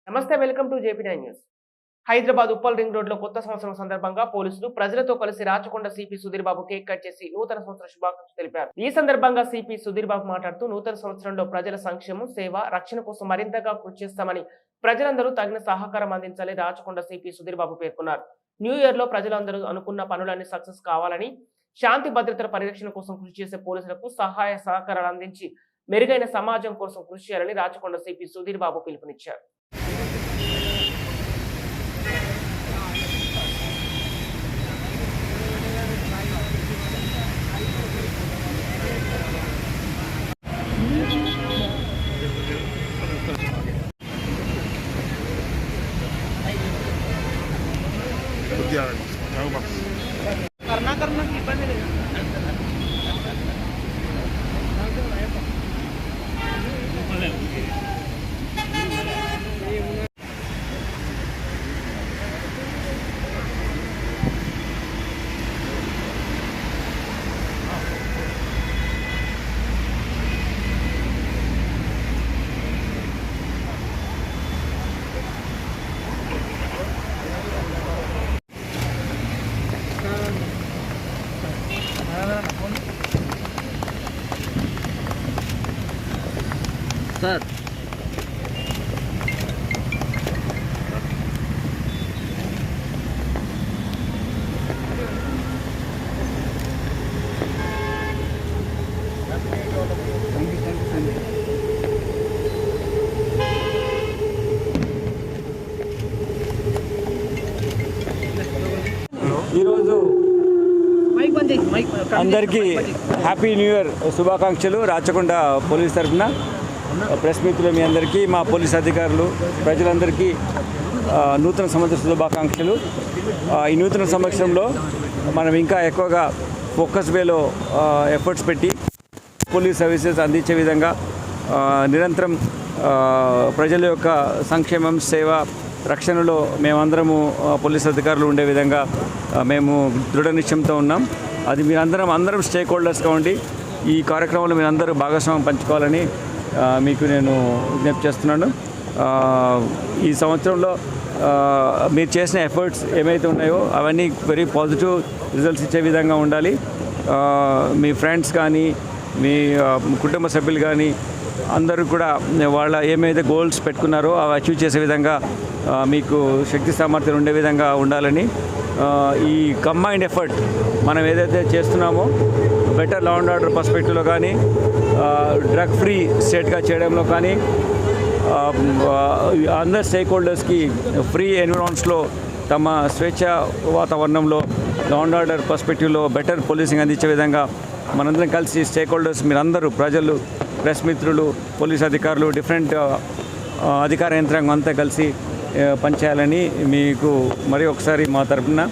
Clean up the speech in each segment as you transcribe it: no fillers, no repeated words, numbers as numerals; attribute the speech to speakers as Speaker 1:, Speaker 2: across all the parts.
Speaker 1: నమస్తే, welcome to JP nine news. Hyderabad Uppal ring road లో కొత్త సంవత్సరం సందర్భంగా పోలీసులు ప్రజలతో కలిసి Rachakonda CP Sudheer Babu cake cut చేసి నూతన సంవత్సర శుభాకాంక్షలు తెలిపారు. ఈ సందర్భంగా సిపి సుధీర్ బాబు మాట్లాడుతూ నూతన సంవత్సరంలో ప్రజల సంక్షేమం, సేవ, రక్షణ కోసం మరింతగా కృషి చేస్తామని, ప్రజలందరూ తగిన సహకారం అందించాలని రాచకొండ సిపి సుధీర్ బాబు పేర్కొన్నారు. న్యూ ఇయర్ లో ప్రజలందరూ అనుకున్న పనులన్నీ సక్సెస్ కావాలని, శాంతి భద్రతల పరిరక్షణ కోసం కృషి చేసే పోలీసులకు సహాయ సహకారాలు అందించి మెరుగైన సమాజం కోసం కృషి చేయాలని రాచకొండ సిపి సుధీర్ బాబు పిలుపునిచ్చారు.
Speaker 2: करना की इब्బంది లేదు. సార్
Speaker 3: ఈరోజు అందరికీ హ్యాపీ న్యూ ఇయర్ శుభాకాంక్షలు. రాచకొండ పోలీస్ తరఫున ప్రెస్ మిత్రులు మీ అందరికీ, మా పోలీస్ అధికారులు, ప్రజలందరికీ నూతన సంవత్సర శుభాకాంక్షలు. ఈ నూతన సంవత్సరంలో మనం ఇంకా ఎక్కువగా ఫోకస్ వేలో ఎఫర్ట్స్ పెట్టి పోలీస్ సర్వీసెస్ అందించే విధంగా నిరంతరం ప్రజల యొక్క సంక్షేమం, సేవ, రక్షణలో మేమందరము పోలీస్ అధికారులు ఉండే విధంగా మేము దృఢ నిశ్చయంతో ఉన్నాం. అది అందరం స్టేక్ హోల్డర్స్గా ఉండి ఈ కార్యక్రమంలో మీరందరూ భాగస్వామ్యం పంచుకోవాలని మీకు నేను విజ్ఞప్తి చేస్తున్నాను. ఈ సంవత్సరంలో మీరు చేసిన ఎఫర్ట్స్ ఏమైతే ఉన్నాయో అవన్నీ వెరీ పాజిటివ్ రిజల్ట్స్ ఇచ్చే విధంగా ఉండాలి. మీ ఫ్రెండ్స్ కానీ, మీ కుటుంబ సభ్యులు కానీ అందరూ కూడా వాళ్ళ ఏమైతే గోల్స్ పెట్టుకున్నారో అవి అచీవ్ చేసే విధంగా మీకు శక్తి సామర్థ్యం ఉండే విధంగా ఉండాలని, ఈ కంబైన్డ్ ఎఫర్ట్ మనం ఏదైతే చేస్తున్నామో బెటర్ లా అండ్ ఆర్డర్ పర్స్పెక్టివ్లో కానీ, డ్రగ్ ఫ్రీ స్టేట్గా చేయడంలో కానీ, అందరు స్టేక్ హోల్డర్స్కి ఫ్రీ ఎన్విరాన్మెంట్స్లో తమ స్వేచ్ఛ వాతావరణంలో లా అండ్ ఆర్డర్ పర్స్పెక్టివ్లో బెటర్ పోలీసింగ్ అందించే విధంగా మనందరం కలిసి స్టేక్ హోల్డర్స్ మీరందరూ, ప్రజలు, ప్రెస్ మిత్రులు, పోలీస్ అధికారులు, డిఫరెంట్ అధికార యంత్రాంగం అంతా కలిసి పనిచేయాలని మీకు మరి ఒకసారి మా తరఫున,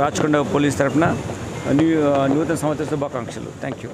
Speaker 3: రాచకొండ పోలీస్ తరఫున నూతన సంవత్సర శుభాకాంక్షలు. Thank you.